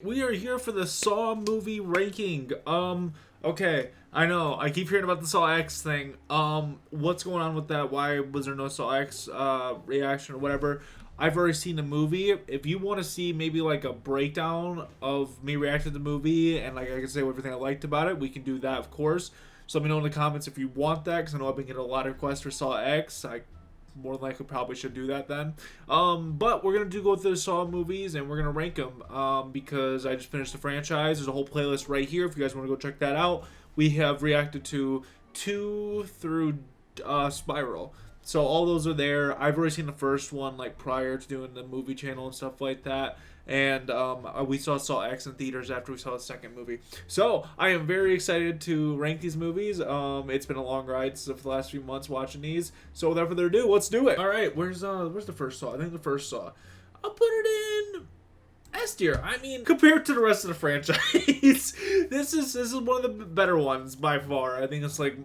We are here for the Saw movie ranking. Okay, I know. I keep hearing about the Saw X thing. What's going on with that? Why was there no Saw X reaction or whatever? I've already seen the movie. If you want to see maybe like a breakdown of me reacting to the movie and like I can say everything I liked about it, we can do that, of course. So let me know in the comments if you want that, because I know I've been getting a lot of requests for Saw X. I more than likely probably should do that then. But we're gonna go through the Saw movies and we're gonna rank them because I just finished the franchise. There's a whole playlist right here if you guys want to go check that out. We have reacted to 2 through Spiral. So all those are there. I've already seen the first one like prior to doing the movie channel and stuff like that. And we saw X in theaters after we saw the second movie. So I am very excited to rank these movies. It's been a long ride since the last few months watching these. So without further ado, let's do it. All right, where's the first Saw? I think the first Saw. I'll put it in S tier. I mean, compared to the rest of the franchise, this is one of the better ones by far. I think it's like,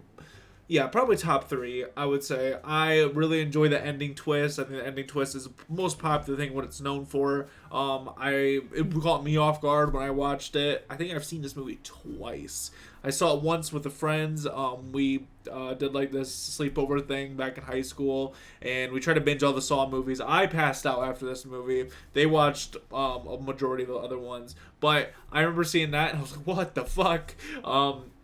yeah, probably top 3, I would say. I really enjoy the ending twist. I think the ending twist is the most popular thing, what it's known for. It caught me off guard when I watched it. I think I've seen this movie twice. I saw it once with the friends. We did like this sleepover thing back in high school, and we tried to binge all the Saw movies. I passed out after this movie. They watched a majority of the other ones, but I remember seeing that and I was like, what the fuck?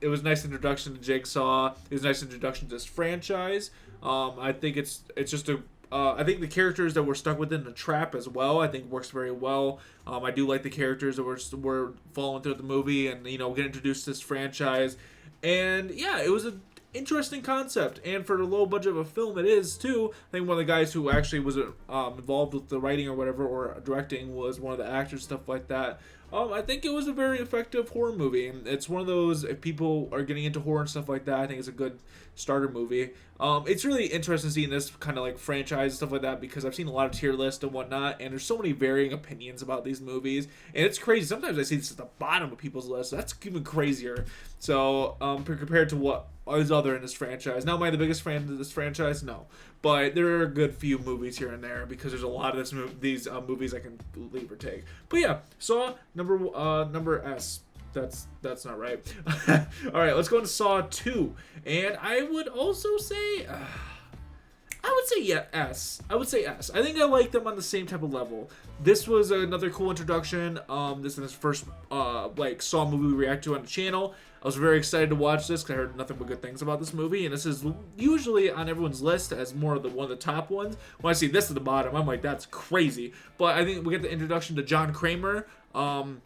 It was a nice introduction to Jigsaw. It was a nice introduction to this franchise. I think it's just a I think the characters that were stuck within the trap as well, I think works very well. I do like the characters that were following through the movie and, get introduced to this franchise. And yeah, it was an interesting concept. And for the low budget of a film, it is too. I think one of the guys who actually was involved with the writing or whatever, or directing, was one of the actors, stuff like that. I think it was a very effective horror movie. And it's one of those, if people are getting into horror and stuff like that, I think it's a good starter movie. It's really interesting seeing this kind of like franchise and stuff like that, because I've seen a lot of tier lists and whatnot, and there's so many varying opinions about these movies, and it's crazy. Sometimes I see this at the bottom of people's lists. So that's even crazier. So compared to what is other in this franchise. Now, am I the biggest fan of this franchise? No, but there are a good few movies here and there, because there's a lot of these movies I can leave or take. But yeah, Saw number S. That's not right. All right, let's go into Saw 2, and I would also say, I would say yeah, S. I would say S. I think I like them on the same type of level. This was another cool introduction. This is his first like Saw movie we react to on the channel. I was very excited to watch this because I heard nothing but good things about this movie, and this is usually on everyone's list as one of the top ones. When I see this at the bottom, I'm like, that's crazy. But I think we get the introduction to John Kramer. I don't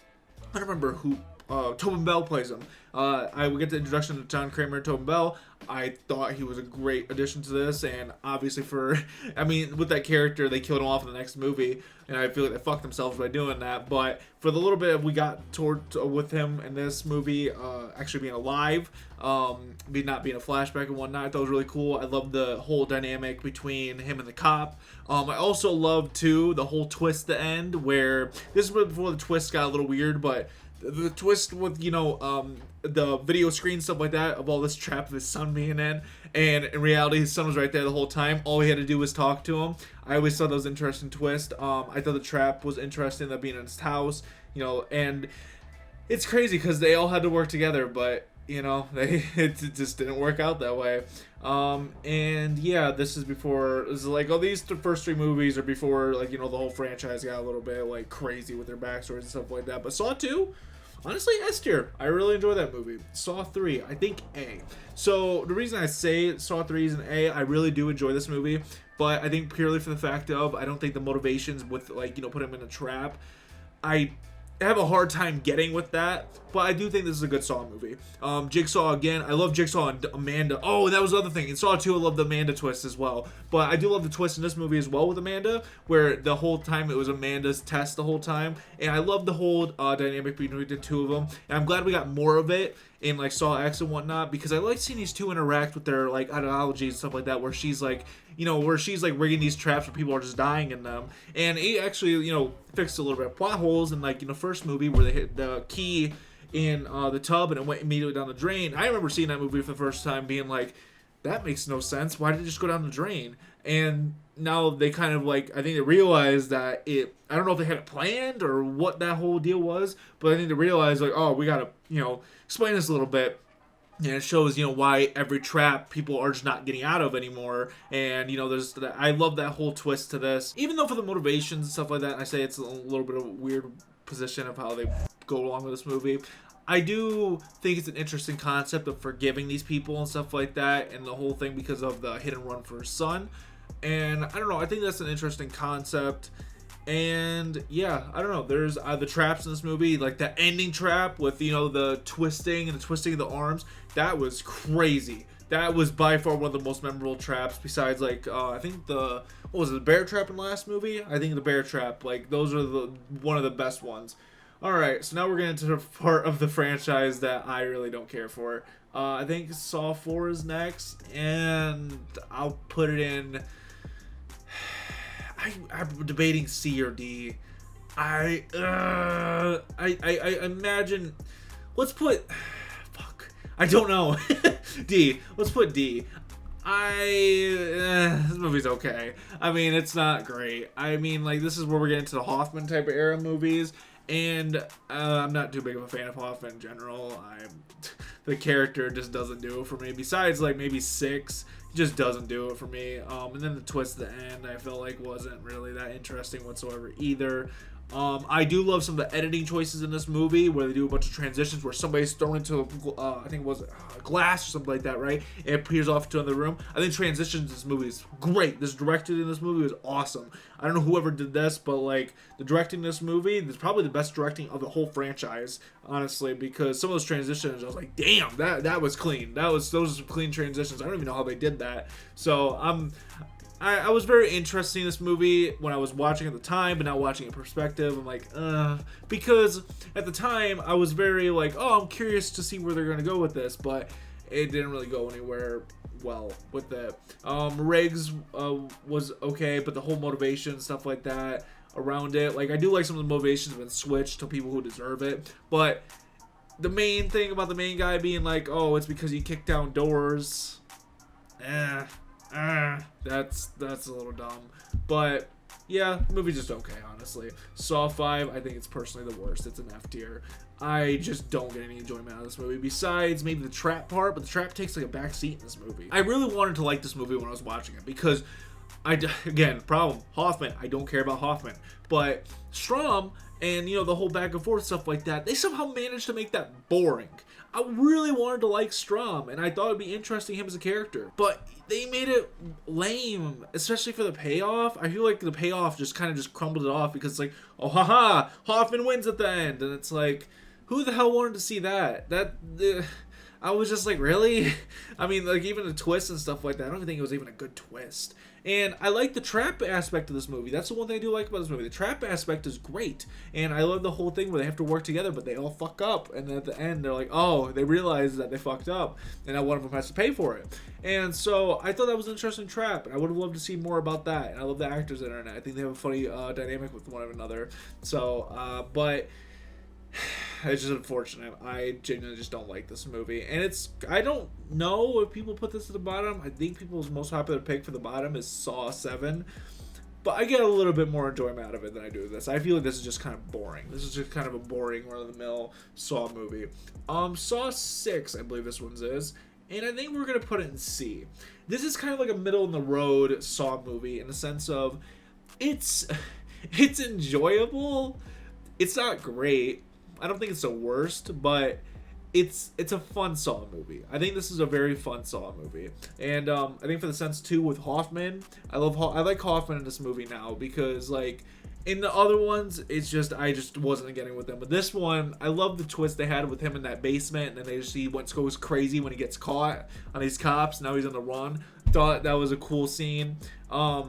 remember who. Tobin Bell plays him. I would get the introduction to John Kramer and Tobin Bell. I thought he was a great addition to this, and obviously with that character, they killed him off in the next movie, and I feel like they fucked themselves by doing that. But for the little bit we got with him in this movie, actually being alive, not being a flashback and whatnot, I thought it was really cool. I love the whole dynamic between him and the cop. I also love too the whole twist at the end, where this was before the twist got a little weird, but the twist with the video screen, stuff like that, of all this trap of his son being in, and in reality his son was right there the whole time. All he had to do was talk to him. I always thought that was an interesting twist. I thought the trap was interesting, that being in his house, and it's crazy because they all had to work together, but it just didn't work out that way. And yeah, this is like, these first 3 movies are before, like, the whole franchise got a little bit like crazy with their backstories and stuff like that. But Saw 2, honestly, S tier. I really enjoy that movie. Saw 3, I think A. So the reason I say Saw 3 is an A, I really do enjoy this movie, but I think purely for the fact of, I don't think the motivations with, like, put him in a trap, I have a hard time getting with that, but I do think this is a good Saw movie. Jigsaw, again, I love Jigsaw and Amanda. Oh, and that was the other thing. In Saw 2, I love the Amanda twist as well. But I do love the twist in this movie as well with Amanda, where the whole time it was Amanda's test the whole time. And I love the whole dynamic between the two of them. And I'm glad we got more of it in like Saw X and whatnot, because I like seeing these two interact with their like ideologies and stuff like that, where she's like, rigging these traps where people are just dying in them. And he actually, fixed a little bit of plot holes in like in the first movie where they hit the key in the tub and it went immediately down the drain. I remember seeing that movie for the first time being like, that makes no sense. Why did it just go down the drain? And now they kind of like, I think they realized that I don't know if they had it planned or what that whole deal was, but I think they realized like, oh, we gotta, explain this a little bit. And it shows, why every trap people are just not getting out of anymore. And, I love that whole twist to this. Even though for the motivations and stuff like that, I say it's a little bit of a weird position of how they go along with this movie. I do think it's an interesting concept of forgiving these people and stuff like that. And the whole thing because of the hit and run for his son. And I don't know, I think that's an interesting concept. And yeah, I don't know, there's the traps in this movie, like the ending trap with the twisting and the twisting of the arms. That was crazy. That was by far one of the most memorable traps, besides like I think the bear trap in the last movie. I think the bear trap, like those are one of the best ones. All right, so now we're getting to the part of the franchise that I really don't care for. I think Saw 4 is next, and I'll put it in. I'm debating C or D. I imagine. Let's put. Fuck. I don't know. D. Let's put D. This movie's okay. I mean, it's not great. I mean, like, this is where we're getting to the Hoffman type of era movies. And I'm not too big of a fan of Hoffman in general. The character just doesn't do it for me. Besides, like, maybe 6, just doesn't do it for me. And then the twist at the end, I felt like wasn't really that interesting whatsoever either. I do love some of the editing choices in this movie where they do a bunch of transitions where somebody's thrown into I think it was glass or something like that, right? And it peers off to another room. I think transitions in this movie is great. This directed in this movie was awesome. I don't know whoever did this, but like the directing in this movie is probably the best directing of the whole franchise, honestly, because some of those transitions I was like, damn, that was clean. Those are some clean transitions. I don't even know how they did that. So I was very interested in this movie when I was watching at the time, but now watching it in perspective, I'm like, because at the time I was very like, oh, I'm curious to see where they're going to go with this, but it didn't really go anywhere well with it. Riggs was okay, but the whole motivation, stuff like that around it, like I do like some of the motivations have been switched to people who deserve it, but the main thing about the main guy being like, oh, it's because he kicked down doors, that's a little dumb. But yeah, the movie's just okay, honestly. Saw 5, I think it's personally the worst. It's an F tier. I just don't get any enjoyment out of this movie, besides maybe the trap part, but the trap takes like a back seat in this movie. I really wanted to like this movie when I was watching it because again, problem, Hoffman, I don't care about Hoffman, but Strom and the whole back and forth stuff like that, they somehow managed to make that boring. I really wanted to like Strom, and I thought it'd be interesting him as a character, but they made it lame, especially for the payoff. I feel like the payoff just kind of just crumbled it off because it's like, oh haha, Hoffman wins at the end, and it's like, who the hell wanted to see that? I was just like, really? I mean, like, even the twist and stuff like that, I don't even think it was even a good twist. And I like the trap aspect of this movie. That's the one thing I do like about this movie. The trap aspect is great. And I love the whole thing where they have to work together, but they all fuck up. And then at the end, they're like, oh, they realize that they fucked up. And now one of them has to pay for it. And so I thought that was an interesting trap. And I would have loved to see more about that. And I love the actors in it. I think they have a funny dynamic with one another. So, but it's just unfortunate. I genuinely just don't like this movie. And I don't know if people put this at the bottom. I think people's most popular pick for the bottom is Saw 7. But I get a little bit more enjoyment out of it than I do with this. I feel like this is just kind of boring. This is just kind of a boring, run-of-the-mill Saw movie. Saw 6, I believe this one's is. And I think we're going to put it in C. This is kind of like a middle-in-the-road Saw movie in the sense of it's enjoyable. It's not great. I don't think it's the worst, but it's a fun Saw movie. I think this is a very fun Saw movie, and I think for the sense too with Hoffman, I like Hoffman in this movie now because like in the other ones, I just wasn't getting with them. But this one, I love the twist they had with him in that basement, and then he goes crazy when he gets caught on these cops. Now he's on the run. Thought that was a cool scene. I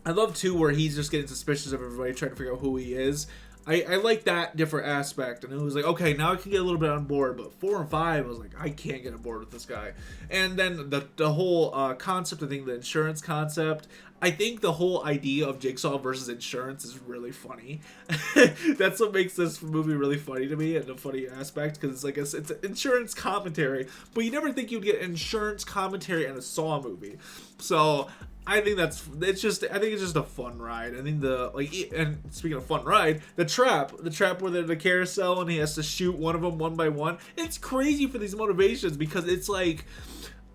love too where he's just getting suspicious of everybody, trying to figure out who he is. I like that different aspect, and it was like, okay, now I can get a little bit on board, but 4 and 5, I was like, I can't get on board with this guy. And then the whole concept, I think the insurance concept, I think the whole idea of Jigsaw versus insurance is really funny. That's what makes this movie really funny to me, and a funny aspect, because it's like it's an insurance commentary, but you never think you'd get insurance commentary in a Saw movie. So I think I think it's just a fun ride. I think and speaking of fun ride, the trap where they're in the carousel and he has to shoot one of them one by one. It's crazy for these motivations, because it's like,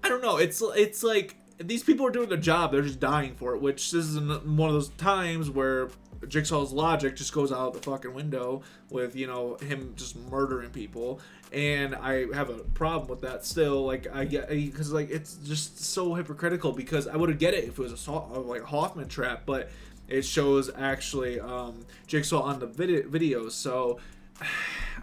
I don't know, it's like these people are doing their job, they're just dying for it, which this is one of those times where Jigsaw's logic just goes out the fucking window with, you know, him just murdering people. And I have a problem with that still. Like, I get, because like it's just so hypocritical, because I would get it if it was like a Hoffman trap, but it shows actually Jigsaw on the videos. So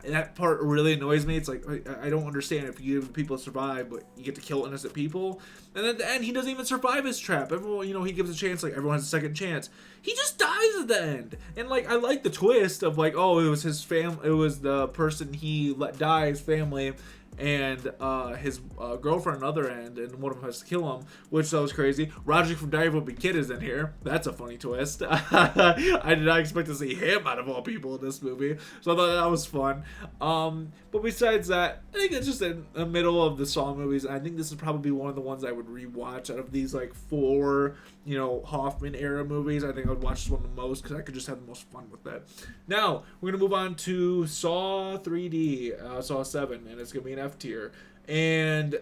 that part really annoys me. It's like, I don't understand, if you give people survive, but you get to kill innocent people. And at the end, he doesn't even survive his trap. Everyone, you know, he gives a chance, like everyone has a second chance. He just dies at the end. And like, I like the twist of like, oh, it was his it was the person he let die, his family, and his girlfriend on the other end, and one of them has to kill him, which that was crazy. Roger from Diary of a Wimpy Kid is in here. That's a funny twist. I did not expect to see him out of all people in this movie, so I thought that was fun. But besides that, I think it's just in the middle of the Saw movies. I think this is probably one of the ones I would rewatch out of these like 4, you know, Hoffman era movies. I think I would watch this one the most, because I could just have the most fun with that. Now we're gonna move on to Saw 3D, Saw 7, and it's gonna be an F tier. And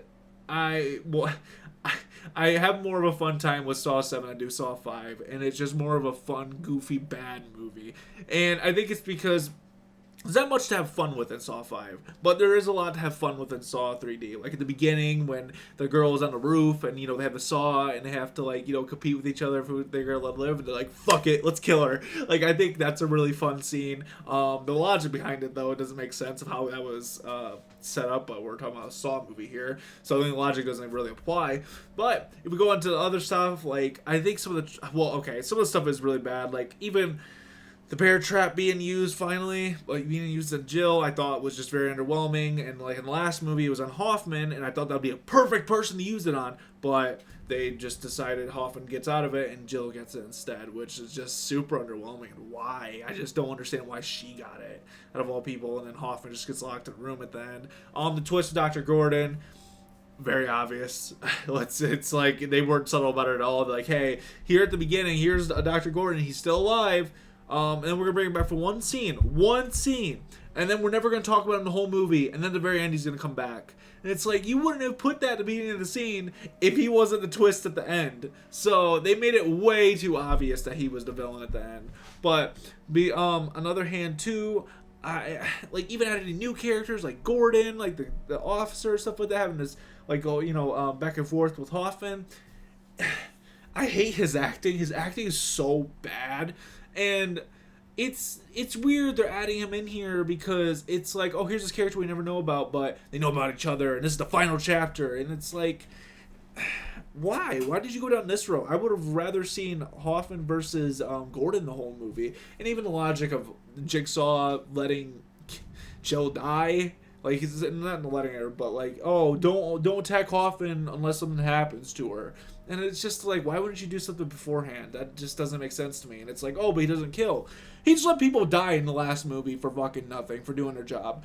I have more of a fun time with Saw 7 than I do Saw 5, and it's just more of a fun, goofy, bad movie. And I think it's because there's not much to have fun with in Saw 5, but there is a lot to have fun with in Saw 3D. Like at the beginning, when the girl is on the roof and, you know, they have a saw and they have to, like, you know, compete with each other for they're gonna let live, and they're like, fuck it, let's kill her. Like, I think that's a really fun scene. The logic behind it, though, it doesn't make sense of how that was set up, but we're talking about a Saw movie here, so I think the logic doesn't really apply. But if we go on to the other stuff, like, I think some of the stuff is really bad. Like, even the bear trap being used finally, like being used on Jill, I thought was just very underwhelming. And like in the last movie, it was on Hoffman, and I thought that would be a perfect person to use it on. But they just decided Hoffman gets out of it and Jill gets it instead, which is just super underwhelming. And why? I just don't understand why she got it out of all people, and then Hoffman just gets locked in a room at the end. The twist with Dr. Gordon, very obvious. It's like they weren't subtle about it at all. They're like, hey, here at the beginning, here's Dr. Gordon, he's still alive. And then we're going to bring him back for one scene. And then we're never going to talk about him the whole movie. And then at the very end, he's going to come back. And it's like, you wouldn't have put that at the beginning of the scene if he wasn't the twist at the end. So they made it way too obvious that he was the villain at the end. But on the other hand, too, I like even adding new characters like Gordon, like the officer, stuff like that, having this like go, you know, back and forth with Hoffman. I hate his acting. His acting is so bad. And it's weird they're adding him in here, because it's like, oh, here's this character we never know about, but they know about each other, and this is the final chapter. And it's like, why did you go down this road? I would have rather seen Hoffman versus Gordon the whole movie. And even the logic of Jigsaw letting Jill die, like, he's not letting her, but like, oh, don't attack Hoffman unless something happens to her. And it's just like, why wouldn't you do something beforehand? That just doesn't make sense to me. And it's like, oh, but he doesn't kill. He just let people die in the last movie for fucking nothing, for doing their job.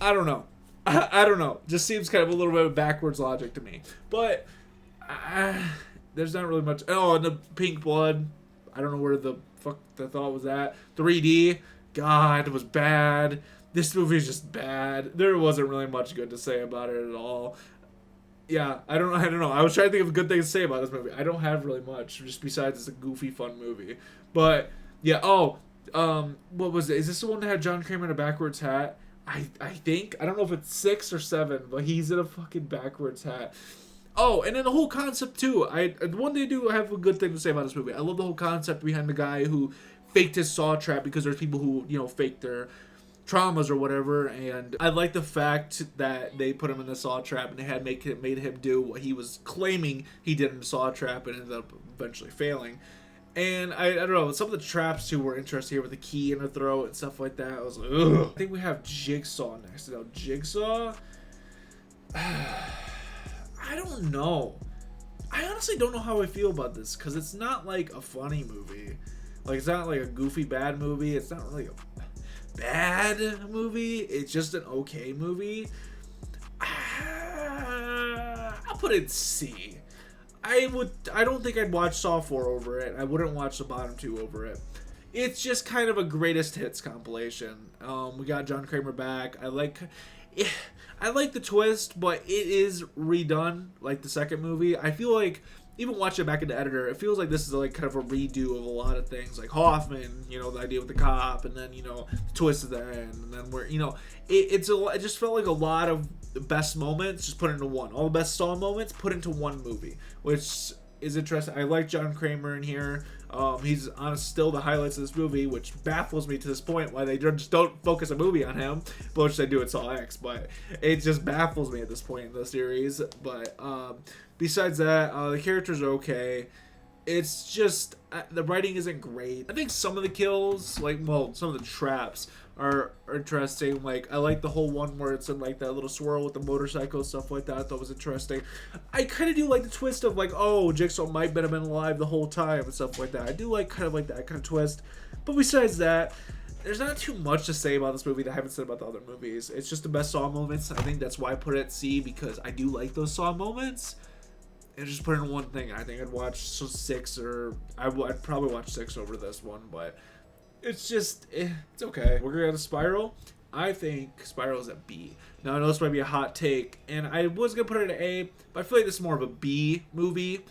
I don't know. I don't know. Just seems kind of a little bit of backwards logic to me. But there's not really much. Oh, and the pink blood. I don't know where the fuck the thought was at. 3D. God, it was bad. This movie is just bad. There wasn't really much good to say about it at all. Yeah, I don't know. I was trying to think of good things to say about this movie. I don't have really much, just besides it's a goofy, fun movie. But yeah. What was it? Is this the one that had John Kramer in a backwards hat? I think. I don't know if it's 6 or 7, but he's in a fucking backwards hat. Oh, and then the whole concept too. One day I do have a good thing to say about this movie. I love the whole concept behind the guy who faked his saw trap, because there's people who, you know, fake their traumas or whatever, and I like the fact that they put him in the saw trap and they had made him do what he was claiming he did in the saw trap, and ended up eventually failing. And I don't know, some of the traps too were interesting here with the key in the throat and stuff like that. I was like, ugh. I think we have Jigsaw next. Now, Jigsaw, I don't know. I honestly don't know how I feel about this because it's not like a funny movie. Like, it's not like a goofy bad movie. It's not really a bad movie. It's just an okay movie. I'll put it C. I don't think I'd watch Saw 4 over it. I wouldn't watch the bottom two over it. It's just kind of a greatest hits compilation. We got John Kramer back. I like the twist, but it is redone like the second movie. I feel like even watching it back in the editor, it feels like this is like kind of a redo of a lot of things, like Hoffman, the idea with the cop, and then the twist at the end, and then where it just felt like a lot of the best moments just put into one, all the best Saw moments put into one movie, which is interesting. I like John Kramer in here. He's still the highlights of this movie, which baffles me to this point why they just don't focus a movie on him, which they do at Saw X, but it just baffles me at this point in the series. But besides that, the characters are okay. It's just the writing isn't great. I think some of the kills, some of the traps are interesting. Like, I like the whole one where it's in like that little swirl with the motorcycle, stuff like that. I thought was interesting. I kind of do like the twist of like, oh, Jigsaw might have been alive the whole time and stuff like that. I do like kind of like that kind of twist. But besides that, there's not too much to say about this movie that I haven't said about the other movies. It's just the best Saw moments. I think that's why I put it at C, because I do like those Saw moments. And just put in one thing. I think I'd watch 6, or I'd probably watch 6 over this one, but it's just, it's okay. We're gonna go to Spiral. I think Spiral is a B. Now, I know this might be a hot take, and I was gonna put it at A, but I feel like this is more of a B movie.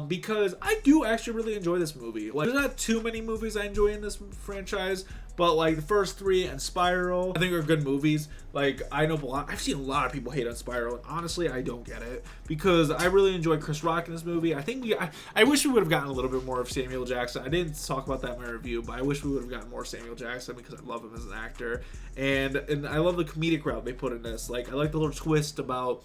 Because I do actually really enjoy this movie. Like, there's not too many movies I enjoy in this franchise, but like the first 3 and Spiral, I think are good movies. Like, I've seen a lot of people hate on Spiral, and honestly, I don't get it, because I really enjoy Chris Rock in this movie. I think I wish we would have gotten a little bit more of Samuel Jackson. I didn't talk about that in my review, but I wish we would have gotten more Samuel Jackson, because I love him as an actor, and I love the comedic route they put in this. Like, I like the little twist about,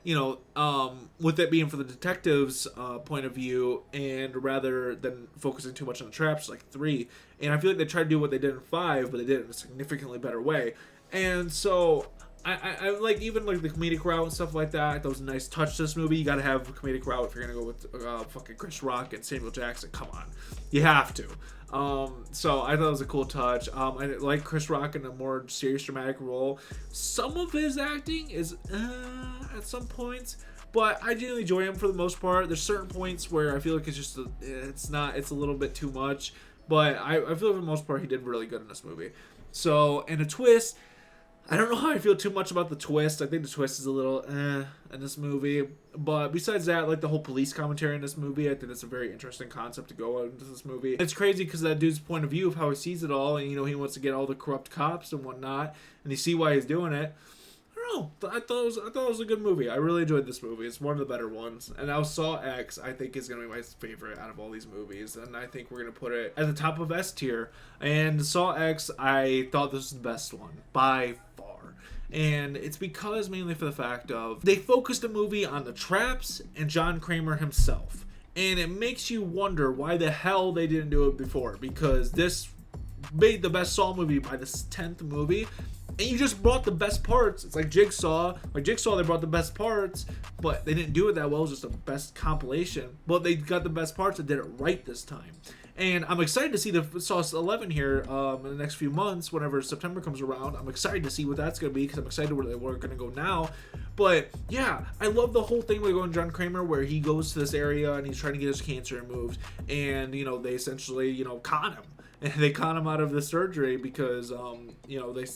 with it being for the detective's point of view, and rather than focusing too much on the traps, like 3. And I feel like they tried to do what they did in 5, but they did it in a significantly better way. And so I like even like the comedic route and stuff like that. That was a nice touch to this movie. You got to have a comedic route if you're gonna go with fucking Chris Rock and Samuel Jackson. Come on, you have to. So I thought it was a cool touch. I like Chris Rock in a more serious, dramatic role. Some of his acting is at some points, but I genuinely enjoy him for the most part. There's certain points where I feel like it's a little bit too much, but I feel like for the most part he did really good in this movie. So, and a twist, I don't know how I feel too much about the twist. I think the twist is a little in this movie. But besides that, like the whole police commentary in this movie, I think that's a very interesting concept to go into this movie. It's crazy because that dude's point of view of how he sees it all, and he wants to get all the corrupt cops and whatnot, and you see why he's doing it. I don't know. I thought it was a good movie. I really enjoyed this movie. It's one of the better ones. And now Saw X, I think, is going to be my favorite out of all these movies. And I think we're going to put it at the top of S tier. And Saw X, I thought this was the best one by far. And it's because mainly for the fact of they focused the movie on the traps and John Kramer himself. And it makes you wonder why the hell they didn't do it before. Because this made the best Saw movie by the 10th movie. And you just brought the best parts. It's like Jigsaw. Like Jigsaw, they brought the best parts, but they didn't do it that well. It was just the best compilation. But they got the best parts and did it right this time. And I'm excited to see the Saw 11 here in the next few months, whenever September comes around. I'm excited to see what that's going to be, because I'm excited where we're going to go now. But yeah, I love the whole thing with going John Kramer, where he goes to this area and he's trying to get his cancer removed. And, they essentially, con him. And they con him out of the surgery because,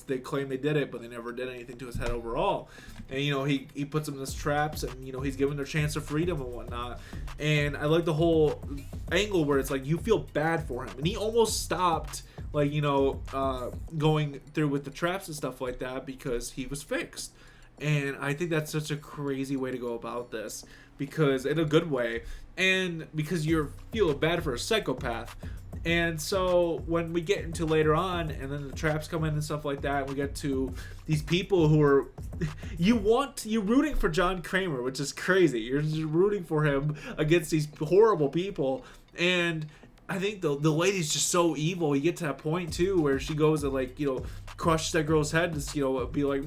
they claim they did it, but they never did anything to his head overall. And, he puts them in these traps, and, he's given their chance of freedom and whatnot. And I like the whole angle where it's like you feel bad for him. And he almost stopped, going through with the traps and stuff like that because he was fixed. And I think that's such a crazy way to go about this, because in a good way, and because you feel bad for a psychopath. And so when we get into later on, and then the traps come in and stuff like that, and we get to these people who are, you're rooting for John Kramer, which is crazy. You're just rooting for him against these horrible people. And I think the lady's just so evil. You get to that point too where she goes and crushes that girl's head. Just, you know, it'd be like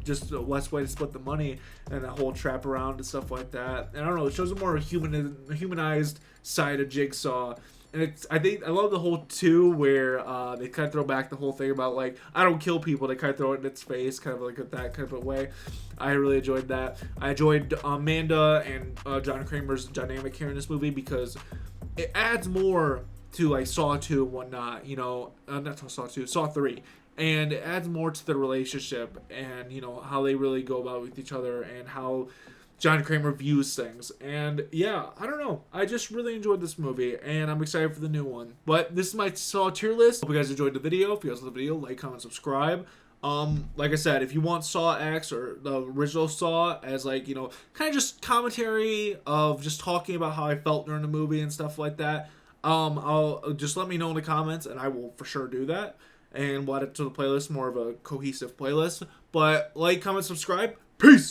just a less way to split the money and that whole trap around and stuff like that. And I don't know, it shows a more humanized side of Jigsaw. And I think I love the whole too where they kind of throw back the whole thing about like I don't kill people. They kind of throw it in its face, kind of like that kind of a way. I really enjoyed that. I enjoyed Amanda and John Kramer's dynamic here in this movie because it adds more to like Saw 2 and whatnot. You know, not Saw 2, Saw 3. And it adds more to the relationship and, you know, how they really go about with each other and how John Kramer views things. And yeah, I don't know. I just really enjoyed this movie and I'm excited for the new one. But this is my Saw tier list. Hope you guys enjoyed the video. If you guys loved the video, like, comment, subscribe. Like I said, if you want Saw X or the original Saw as like, you know, kind of just commentary of just talking about how I felt during the movie and stuff like that, I'll just let me know in the comments and I will for sure do that. And we'll add it to the playlist, more of a cohesive playlist. But like, comment, subscribe. Peace!